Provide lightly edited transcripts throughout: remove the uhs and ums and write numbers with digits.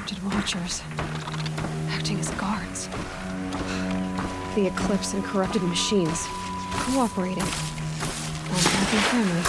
corrupted watchers, acting as guards. The Eclipse and corrupted machines, cooperating. Unhappy family.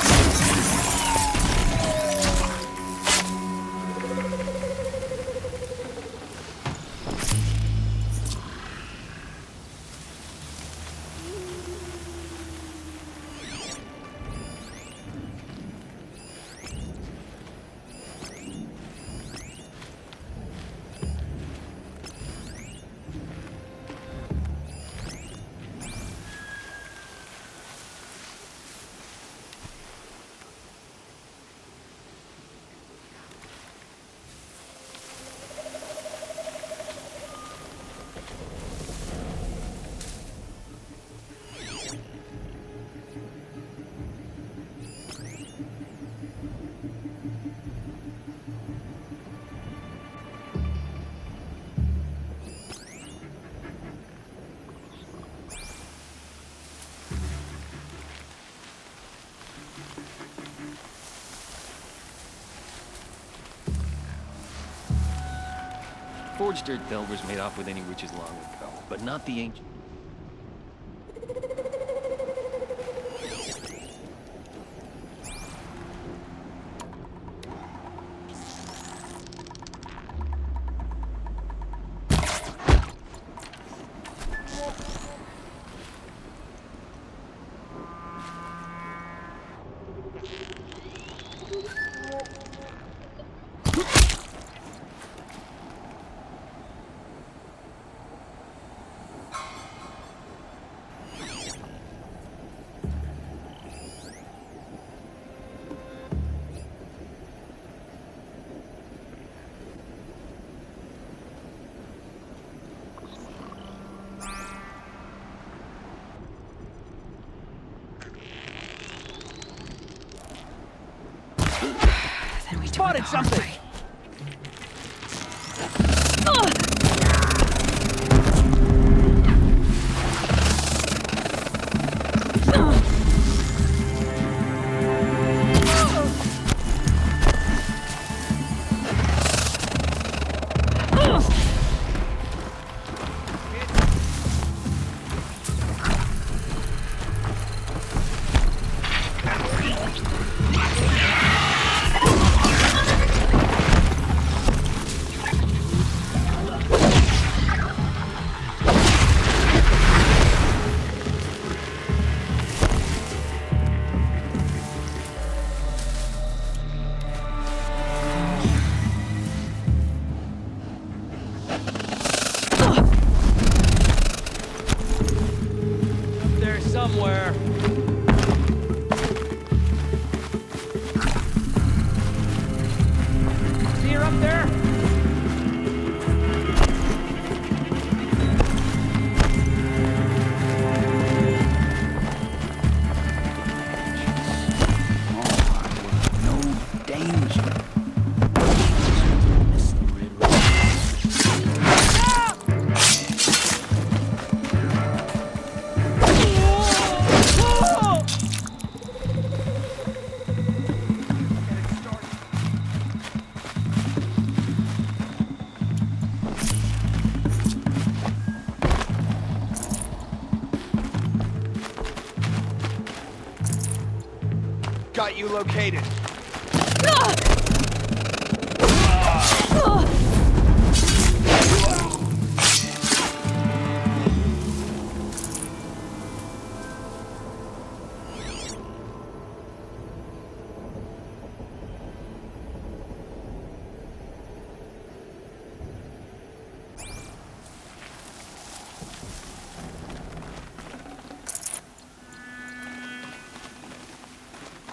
Forged dirt delvers made off with any riches long ago, but not the ancient. Then we do Spotted it the hard something! way. There somewhere. See her up there? No danger. Got you located.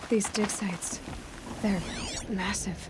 These dig sites, they're massive.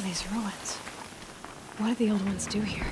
these ruins? What did the old ones do here?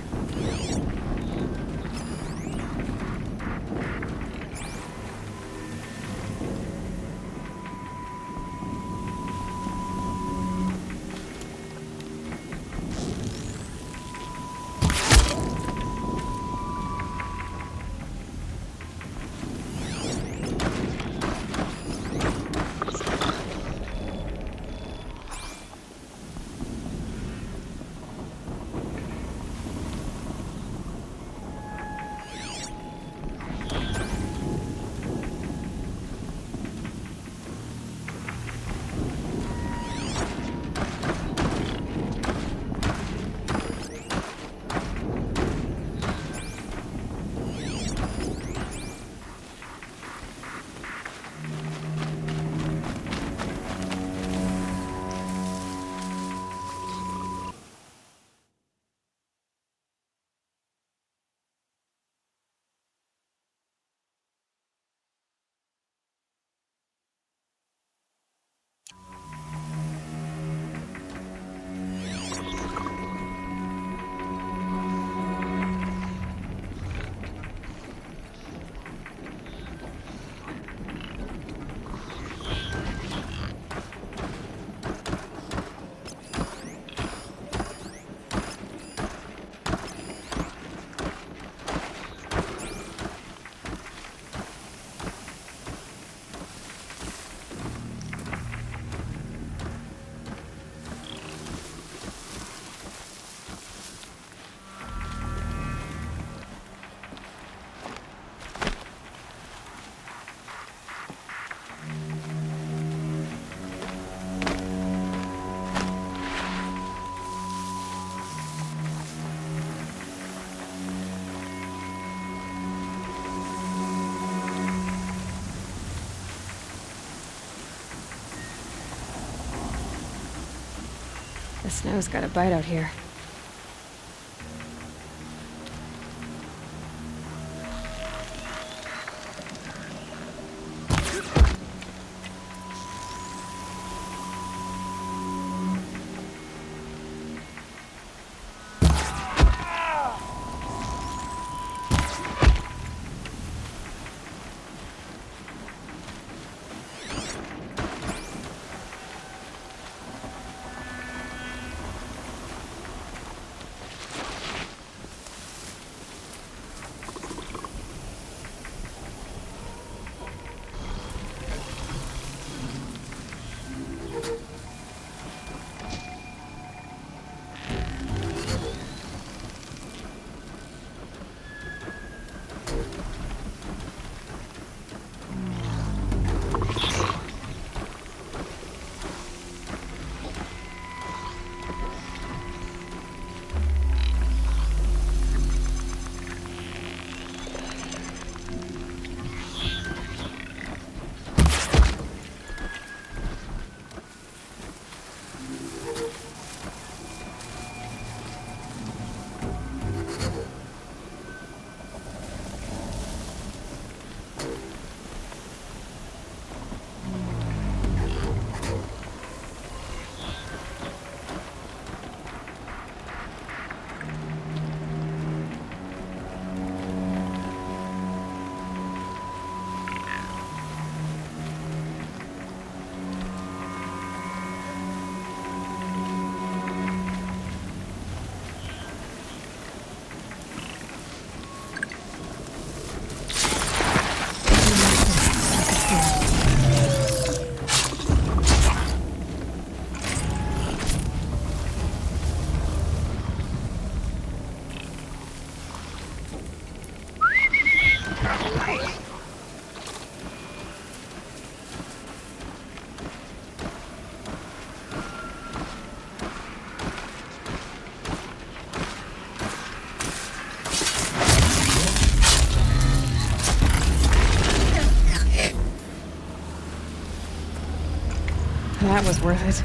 The snow's got a bite out here. That was worth it.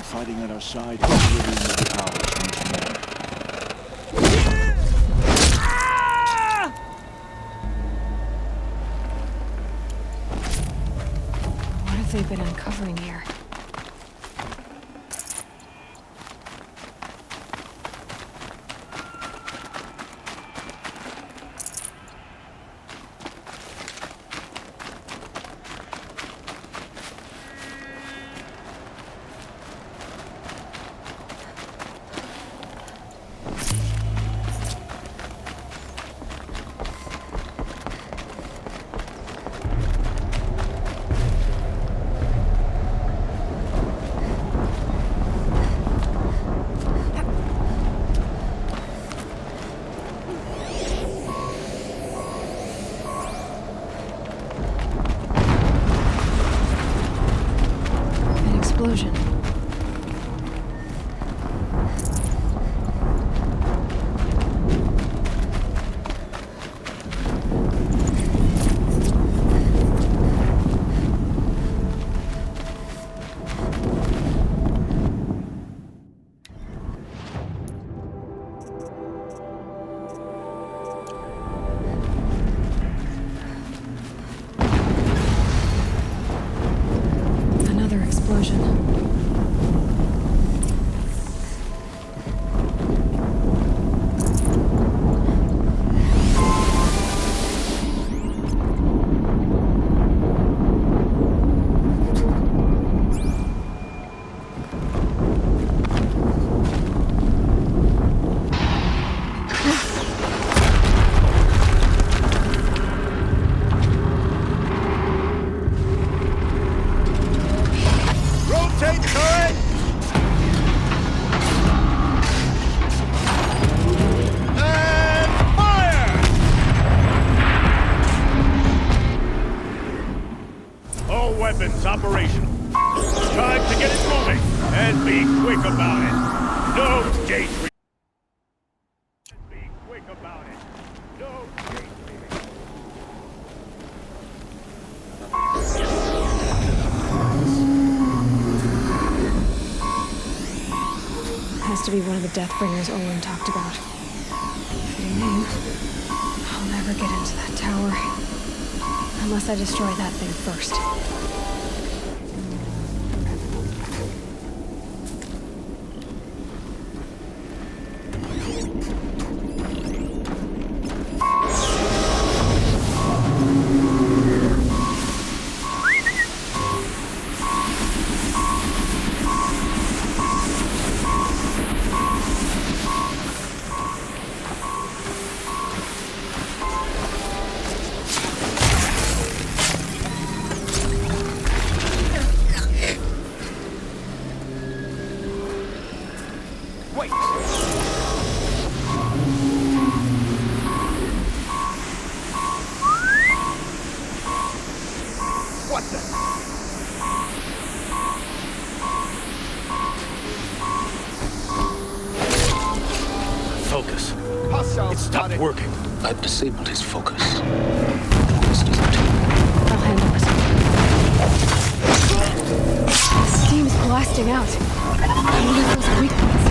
Fighting at our side for many hours once more. What have they been uncovering here? operational. Time to get it moving, and be quick about it. No daydreaming. Be quick about it. No daydreaming. Has to be one of the Deathbringers Olin talked about. Fitting name. I'll never get into that tower. Unless I destroy that thing first. Wait! What the? Focus. Hostiles It stopped spotted. working. I've disabled his focus. This doesn't. I'll handle it. The steam's blasting out. I wonder if those weak points.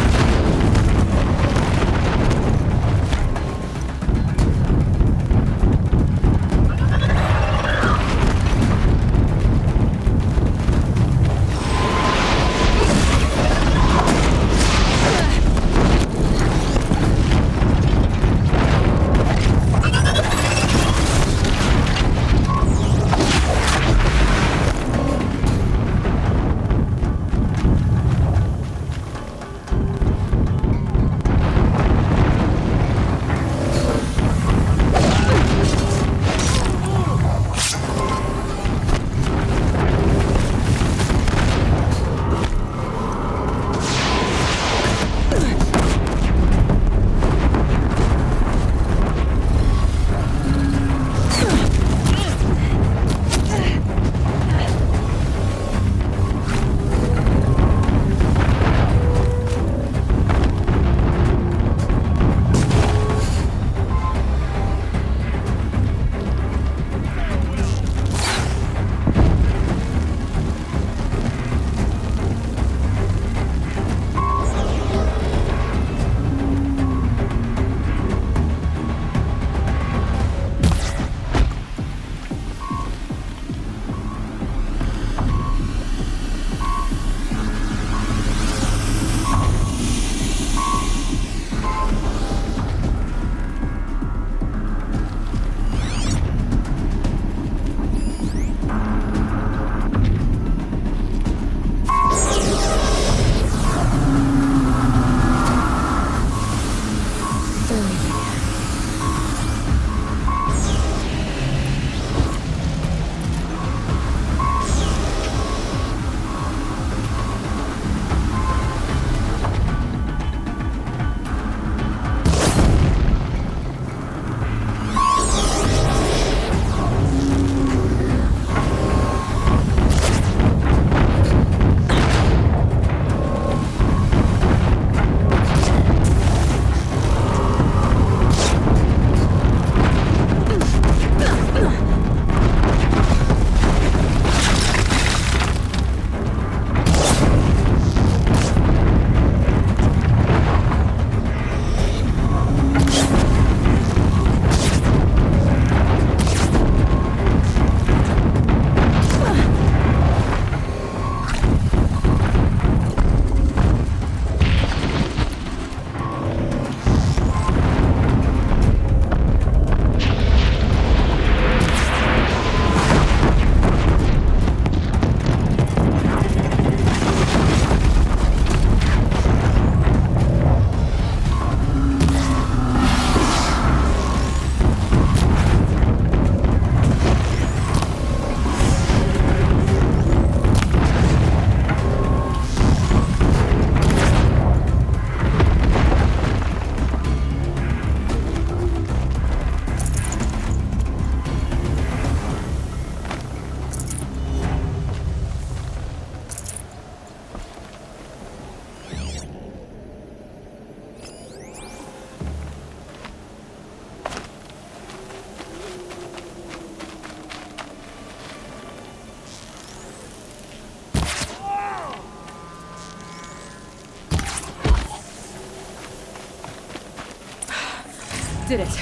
did it.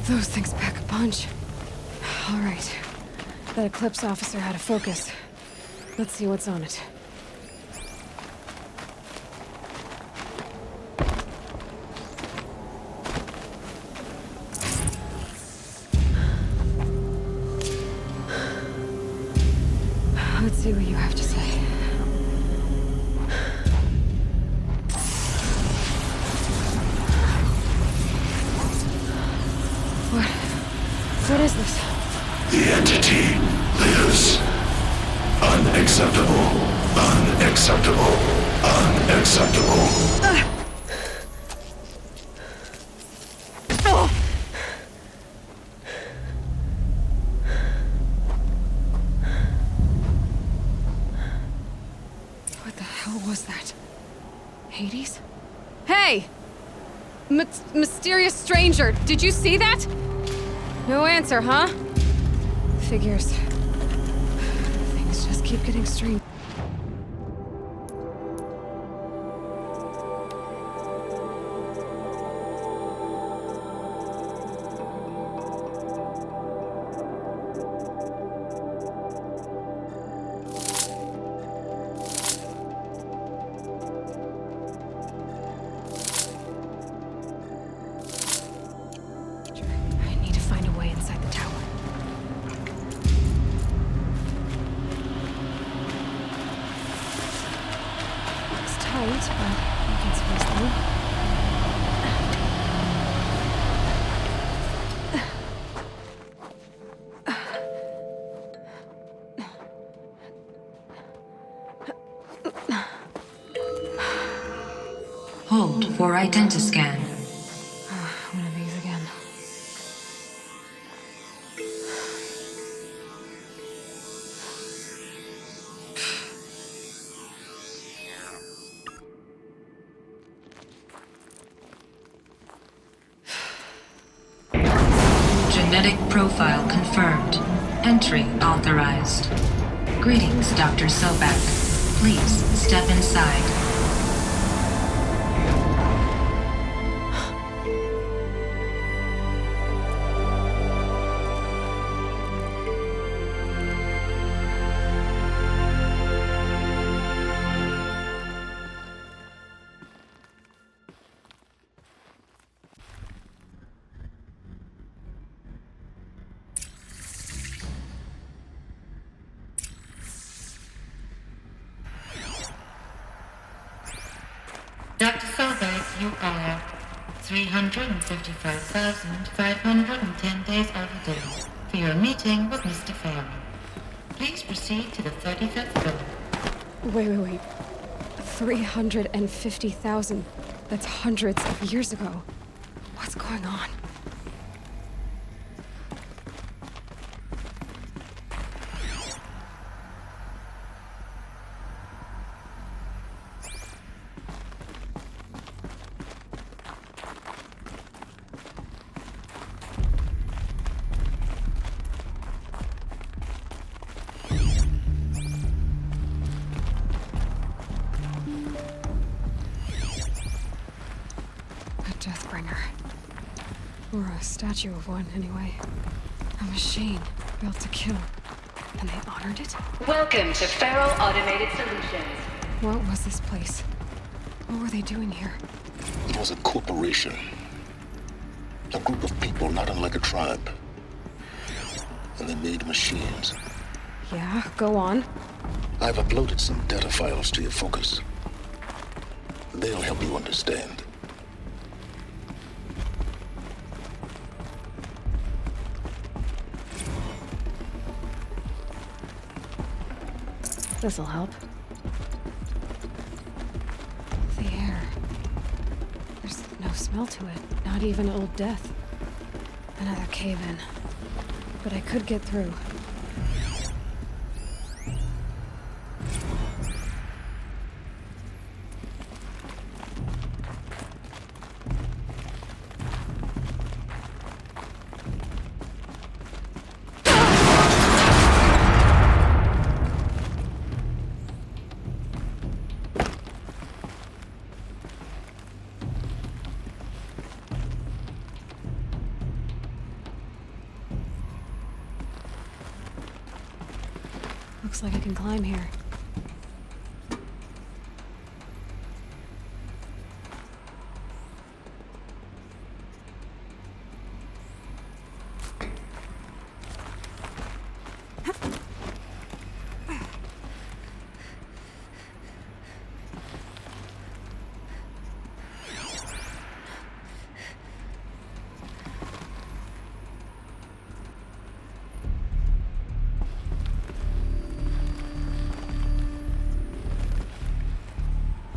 Those things pack a punch. All right. That Eclipse officer had a focus. Let's see what's on it. Let's see what you have to say. What is this? The entity lives. Unacceptable. Unacceptable. Unacceptable. What the hell was that? Hades? Hey! Mysterious stranger, did you see that? No answer, huh? Figures. Things just keep getting strange. I need to find a way inside the tower. It's tight, but I can squeeze through. Hold for identiscan. One of these again. Genetic profile confirmed. Entry authorized. Greetings, Dr. Sobek. Please step inside. Dr. Sobek, you are 355,510 days overdue for your meeting with Mr. Farrell. Please proceed to the 35th floor. Wait. 350,000. That's hundreds of years ago. What's going on? Deathbringer. Or a statue of one, anyway. A machine built to kill. And they honored it? Welcome to Feral Automated Solutions. What was this place? What were they doing here? It was a corporation. A group of people not unlike a tribe. And they made machines. Yeah, go on. I've uploaded some data files to your focus. They'll help you understand. This'll help. The air. There's no smell to it. Not even old death. Another cave-in. But I could get through. Looks like I can climb here.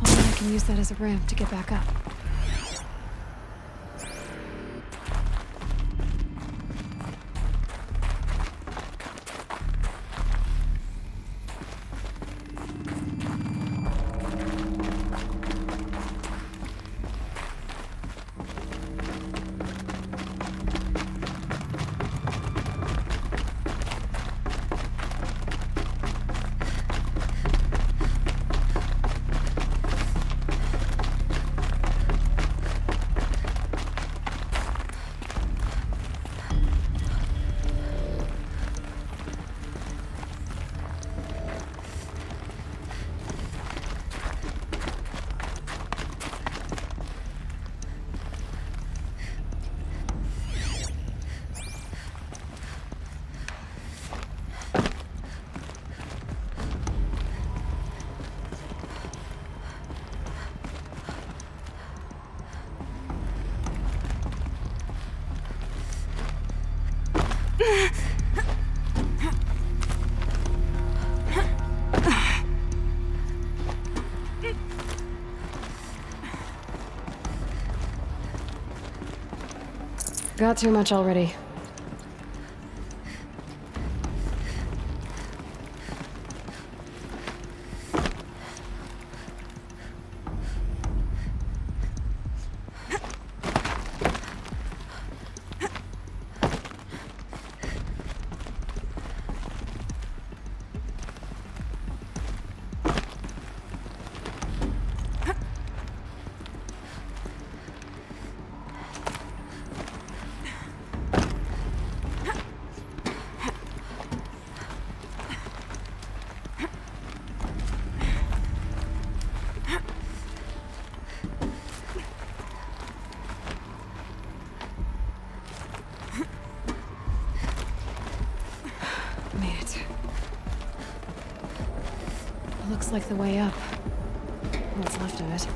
I can use that as a ramp to get back up. Got too much already. Looks like the way up. What's left of it.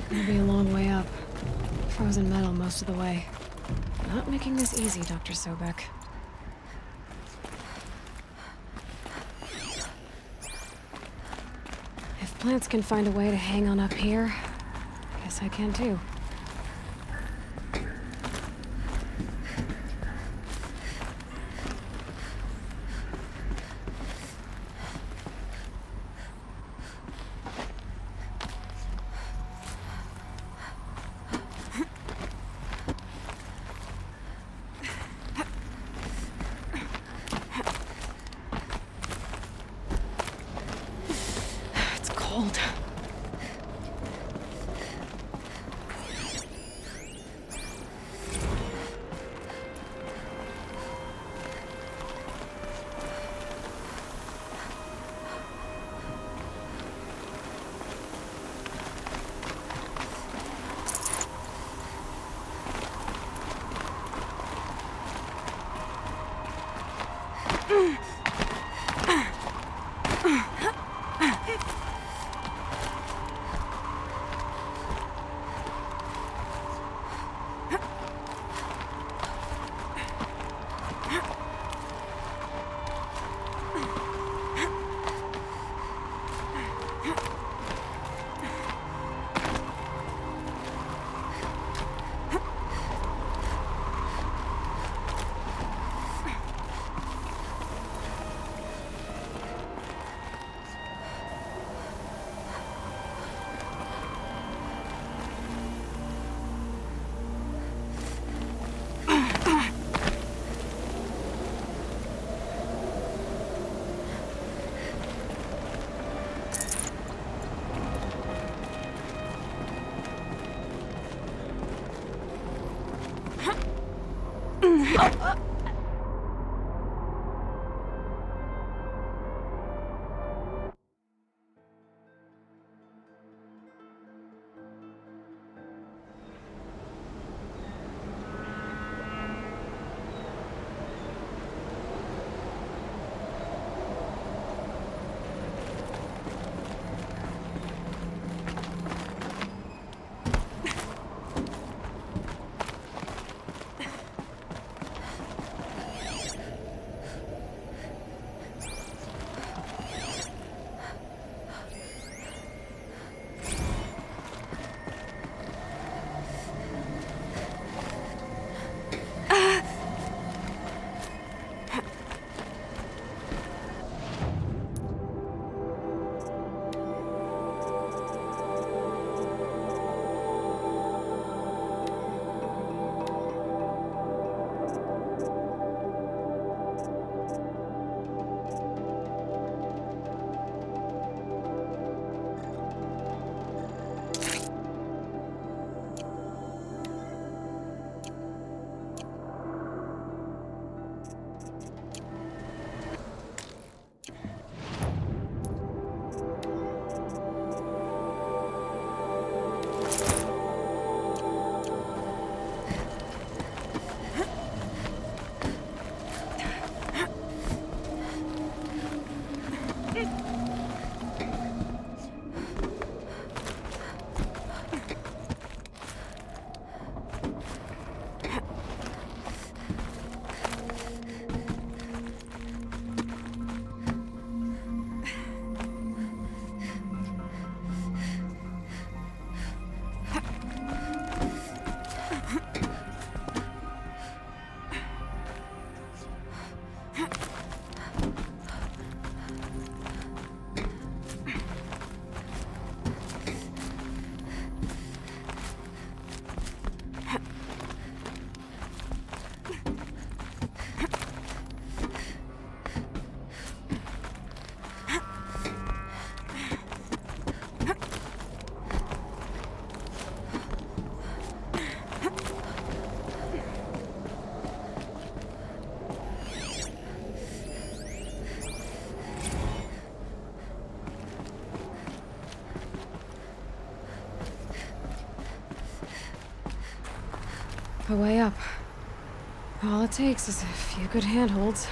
It'll be a long way up. Frozen metal most of the way. Not making this easy, Dr. Sobek. If plants can find a way to hang on up here, guess I can too. Cold. A way up. All it takes is a few good handholds.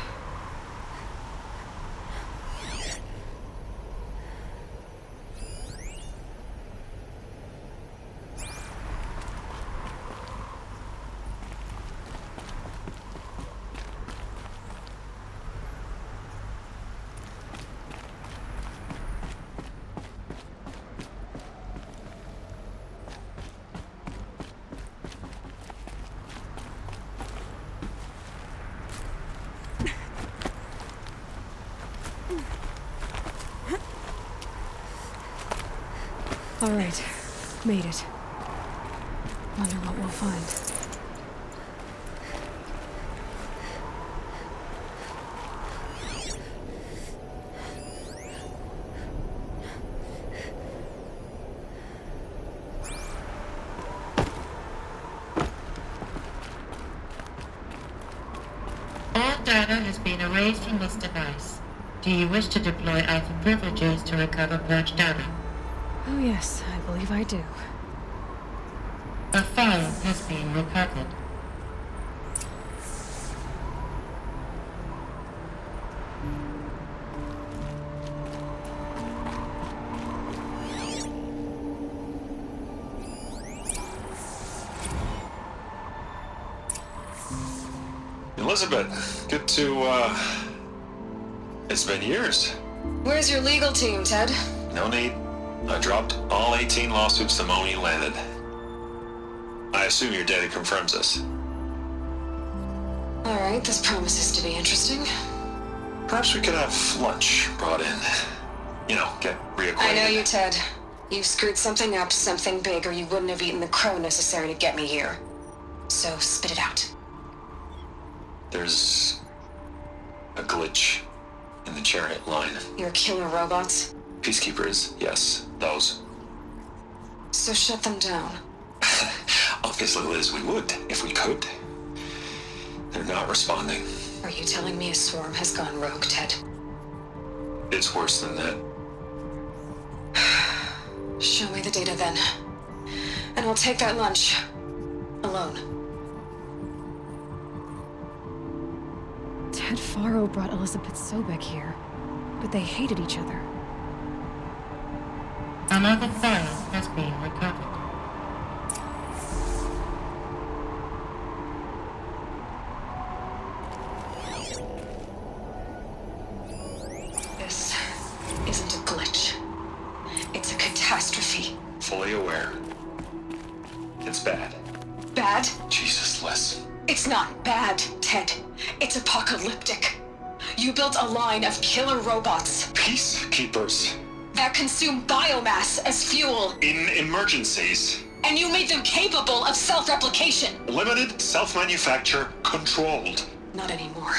All right, made it. Wonder what we'll find. All data has been erased from this device. Do you wish to deploy Alpha privileges to recover purged data? Oh yes, I believe I do. A file has been recovered. Elizabeth, good to, it's been years. Where's your legal team, Ted? No need. I dropped all 18 lawsuits the moment you landed. I assume your data confirms this. All right, this promises to be interesting. Perhaps we could have lunch brought in. You know, get reacquainted. I know you, Ted. You screwed something up, something big, or you wouldn't have eaten the crow necessary to get me here. So spit it out. There's a glitch in the chariot line. Your killer robots? Peacekeepers, yes, those. So shut them down. Obviously, Liz, we would, if we could. They're not responding. Are you telling me a swarm has gone rogue, Ted? It's worse than that. Show me the data then. And I'll take that lunch. Alone. Ted Faro brought Elizabeth Sobek here, but they hated each other. Another file has been recovered. This isn't a glitch. It's a catastrophe. Fully aware. It's bad. Bad? Jesus, Liz. It's not bad, Ted. It's apocalyptic. You built a line of killer robots Peacekeepers. that consume biomass as fuel, In emergencies. and you made them capable of self-replication. Limited, self-manufacture, controlled. Not anymore.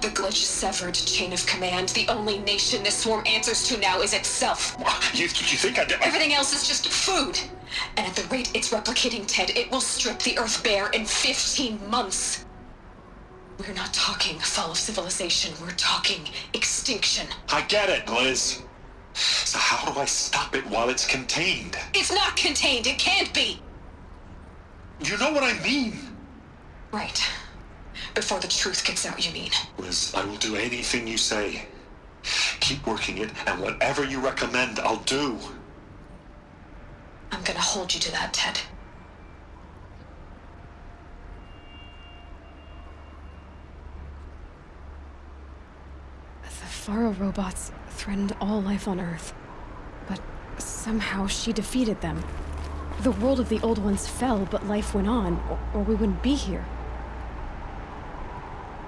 The glitch severed chain of command. The only nation this swarm answers to now is itself. You think I did? Everything else is just food. And at the rate it's replicating, Ted, it will strip the Earth bare in 15 months. We're not talking fall of civilization. We're talking extinction. I get it, Liz. So how do I stop it while it's contained? It's not contained. It can't be. You know what I mean? Right. Before the truth gets out, you mean? Liz, I will do anything you say. Keep working it, and whatever you recommend, I'll do. I'm gonna hold you to that, Ted. The Faro robots threatened all life on Earth, but somehow she defeated them. The world of the old ones fell, but life went on, or we wouldn't be here.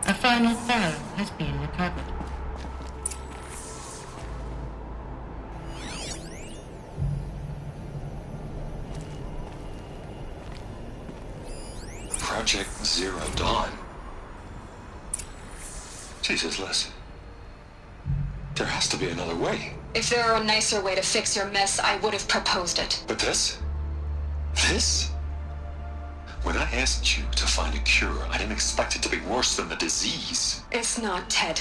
A final file has been recovered. Project Zero Dawn. Jesus, Liz. There has to be another way. If there were a nicer way to fix your mess, I would have proposed it. But this? This? When I asked you to find a cure, I didn't expect it to be worse than the disease. It's not, Ted.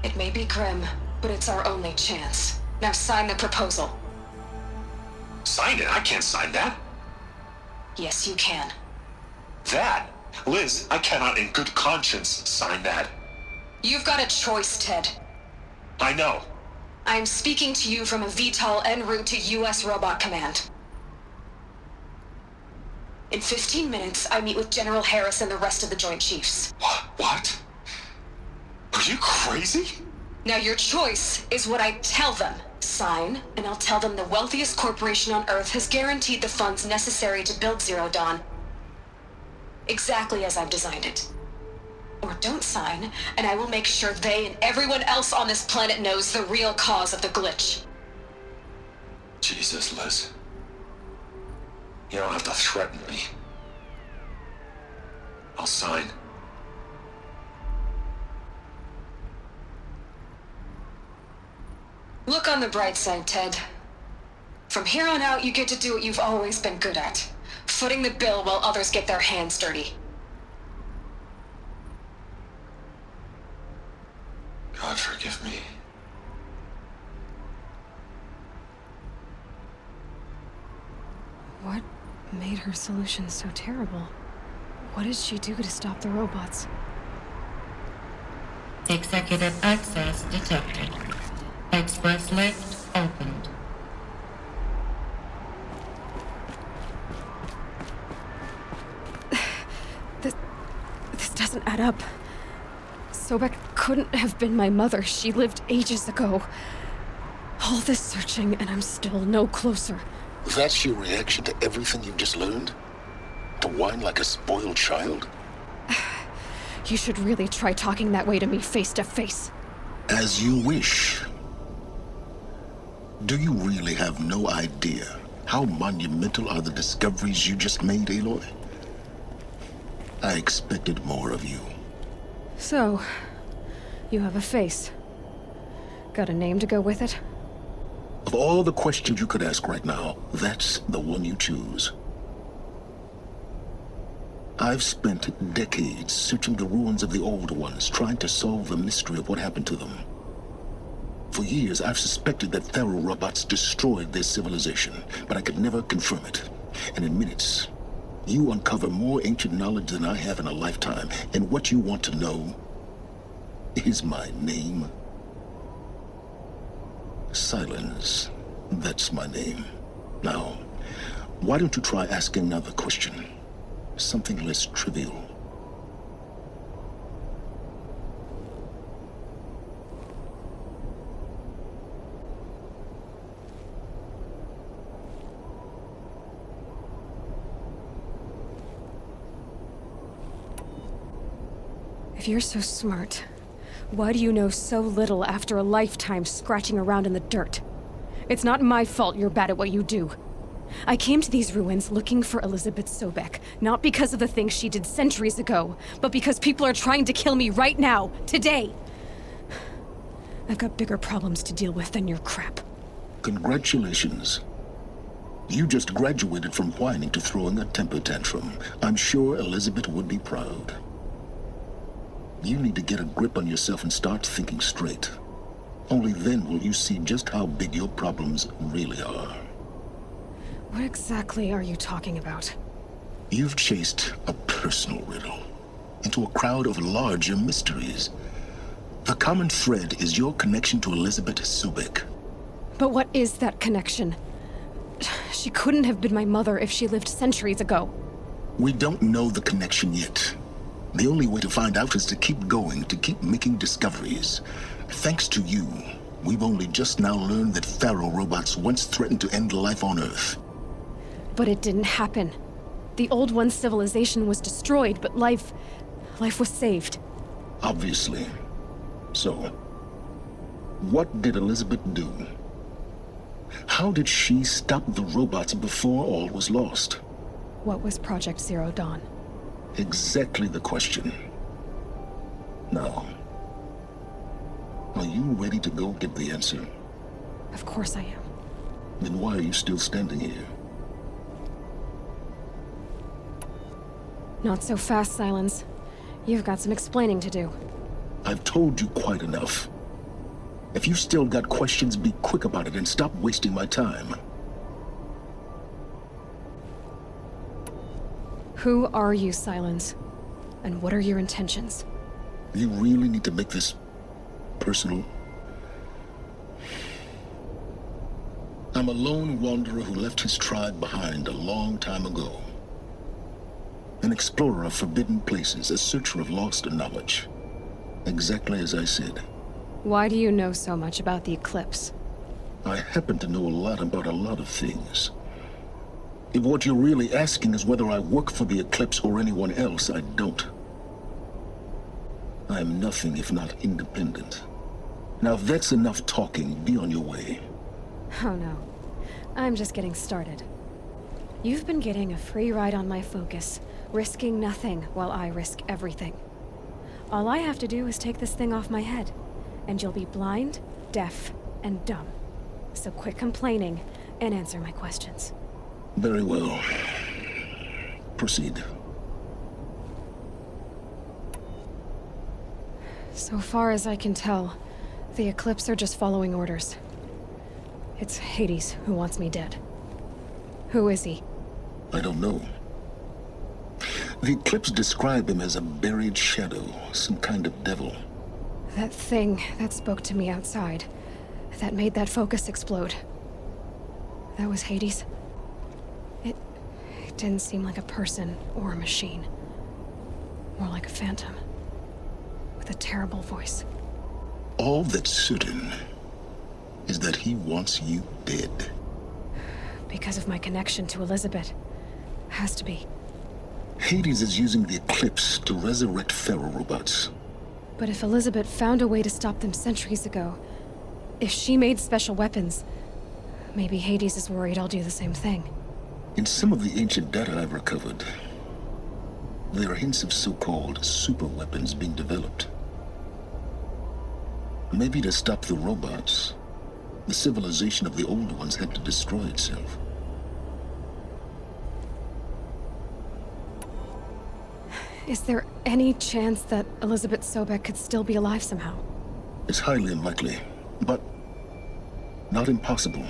It may be grim, but it's our only chance. Now sign the proposal. Sign it? I can't sign that. Yes, you can. That? Liz, I cannot in good conscience sign that. You've got a choice, Ted. I know. I am speaking to you from a VTOL en route to U.S. Robot Command. In 15 minutes, I meet with General Harris and the rest of the Joint Chiefs. What? Are you crazy? Now your choice is what I tell them. Sign, and I'll tell them the wealthiest corporation on Earth has guaranteed the funds necessary to build Zero Dawn. Exactly as I've designed it. Or don't sign, and I will make sure they and everyone else on this planet knows the real cause of the glitch. Jesus, Liz. You don't have to threaten me. I'll sign. Look on the bright side, Ted. From here on out, you get to do what you've always been good at. Footing the bill while others get their hands dirty. God forgive me. What made her solution so terrible? What did she do to stop the robots? Executive access detected. Express lift opened. This doesn't add up. Sobek couldn't have been my mother. She lived ages ago. All this searching, and I'm still no closer. That's your reaction to everything you've just learned? To whine like a spoiled child? You should really try talking that way to me face to face. As you wish. Do you really have no idea how monumental are the discoveries you just made, Aloy? I expected more of you. So, you have a face. Got a name to go with it? Of all the questions you could ask right now, that's the one you choose. I've spent decades searching the ruins of the old ones, trying to solve the mystery of what happened to them. For years, I've suspected that Pharaoh robots destroyed their civilization, but I could never confirm it. And in minutes, you uncover more ancient knowledge than I have in a lifetime, and what you want to know is my name. Silence. That's my name. Now, why don't you try asking another question? Something less trivial. If you're so smart, why do you know so little after a lifetime scratching around in the dirt? It's not my fault you're bad at what you do. I came to these ruins looking for Elizabeth Sobek, not because of the things she did centuries ago, but because people are trying to kill me right now, today. I've got bigger problems to deal with than your crap. Congratulations. You just graduated from whining to throwing a temper tantrum. I'm sure Elizabeth would be proud. You need to get a grip on yourself and start thinking straight. Only then will you see just how big your problems really are. What exactly are you talking about? You've chased a personal riddle into a crowd of larger mysteries. The common thread is your connection to Elizabeth Sobek. But what is that connection? She couldn't have been my mother if she lived centuries ago. We don't know the connection yet. The only way to find out is to keep going, to keep making discoveries. Thanks to you, we've only just now learned that Pharaoh robots once threatened to end life on Earth. But it didn't happen. The Old One's civilization was destroyed, but life was saved. Obviously. So, what did Elizabeth do? How did she stop the robots before all was lost? What was Project Zero Dawn? Exactly the question. Now, are you ready to go get the answer? Of course I am. Then why are you still standing here? Not so fast, Silence. You've got some explaining to do. I've told you quite enough. If you've still got questions, be quick about it and stop wasting my time. Who are you, Silence? And what are your intentions? You really need to make this personal? I'm a lone wanderer who left his tribe behind a long time ago. An explorer of forbidden places, a searcher of lost knowledge. Exactly as I said. Why do you know so much about the Eclipse? I happen to know a lot about a lot of things. If what you're really asking is whether I work for the Eclipse or anyone else, I don't. I am nothing if not independent. Now if that's enough talking, be on your way. Oh no. I'm just getting started. You've been getting a free ride on my focus, risking nothing while I risk everything. All I have to do is take this thing off my head, and you'll be blind, deaf, and dumb. So quit complaining and answer my questions. Very well. Proceed. So far as I can tell, the Eclipse are just following orders. It's Hades who wants me dead. Who is he? I don't know. The Eclipse describe him as a buried shadow, some kind of devil. That thing that spoke to me outside, that made that focus explode. That was Hades? It didn't seem like a person or a machine. More like a phantom. With a terrible voice. All that's certain is that he wants you dead. Because of my connection to Elizabeth. Has to be. Hades is using the Eclipse to resurrect Pharaoh robots. But if Elizabeth found a way to stop them centuries ago, if she made special weapons, maybe Hades is worried I'll do the same thing. In some of the ancient data I've recovered, there are hints of so-called super weapons being developed. Maybe to stop the robots, the civilization of the old ones had to destroy itself. Is there any chance that Elizabeth Sobek could still be alive somehow? It's highly unlikely, but not impossible.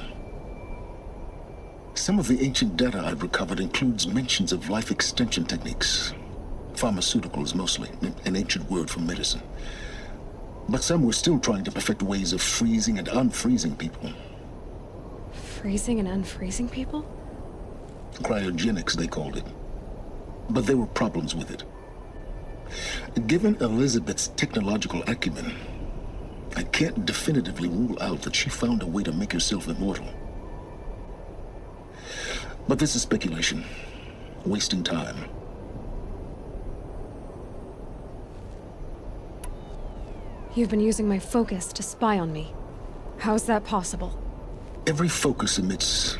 Some of the ancient data I've recovered includes mentions of life extension techniques. Pharmaceuticals, mostly, an ancient word for medicine. But some were still trying to perfect ways of freezing and unfreezing people. Freezing and unfreezing people? Cryogenics, they called it. But there were problems with it. Given Elizabeth's technological acumen, I can't definitively rule out that she found a way to make herself immortal. But this is speculation, wasting time. You've been using my focus to spy on me. How's that possible? Every focus emits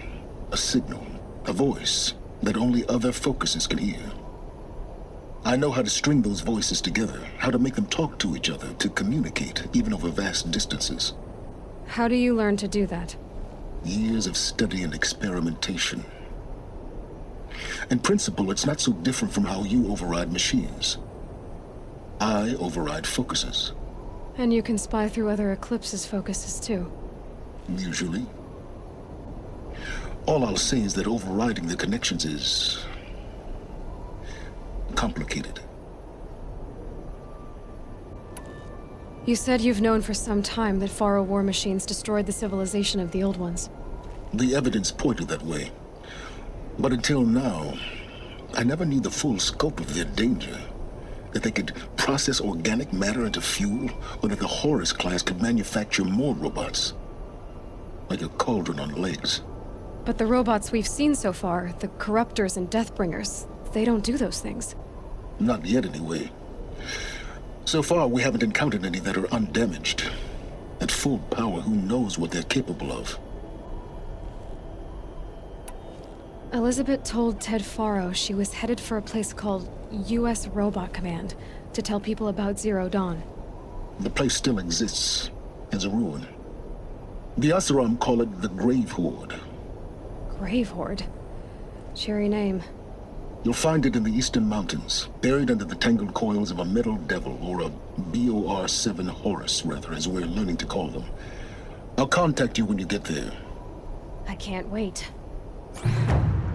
a signal, a voice that only other focuses can hear. I know how to string those voices together, how to make them talk to each other, to communicate, even over vast distances. How do you learn to do that? Years of study and experimentation. In principle, it's not so different from how you override machines. I override focuses. And you can spy through other Eclipse's focuses too. Usually. All I'll say is that overriding the connections is complicated. You said you've known for some time that Faro war machines destroyed the civilization of the Old Ones. The evidence pointed that way. But until now, I never knew the full scope of their danger. That they could process organic matter into fuel, or that the Horus class could manufacture more robots. Like a cauldron on legs. But the robots we've seen so far, the Corruptors and Deathbringers, they don't do those things. Not yet, anyway. So far, we haven't encountered any that are undamaged. At full power, who knows what they're capable of? Elizabeth told Ted Faro she was headed for a place called U.S. Robot Command to tell people about Zero Dawn. The place still exists, as a ruin. The Asaram call it the Grave Horde. Grave Horde? Cheery name. You'll find it in the Eastern Mountains, buried under the tangled coils of a Metal Devil, or a BOR-7 Horus, rather, as we're learning to call them. I'll contact you when you get there. I can't wait.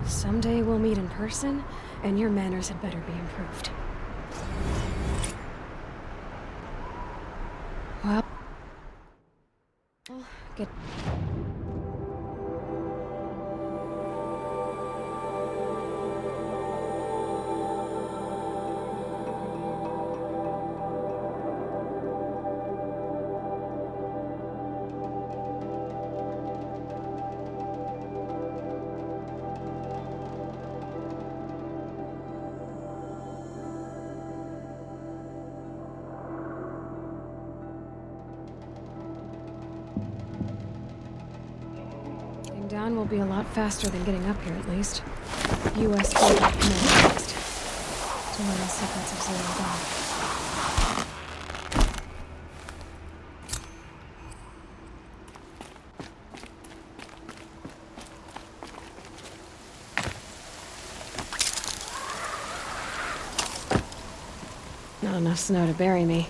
Someday we'll meet in person, and your manners had better be improved. Well, get... Down will be a lot faster than getting up here, at least. U.S. Robot Command next. To learn the secrets of Zero Dawn. Not enough snow to bury me.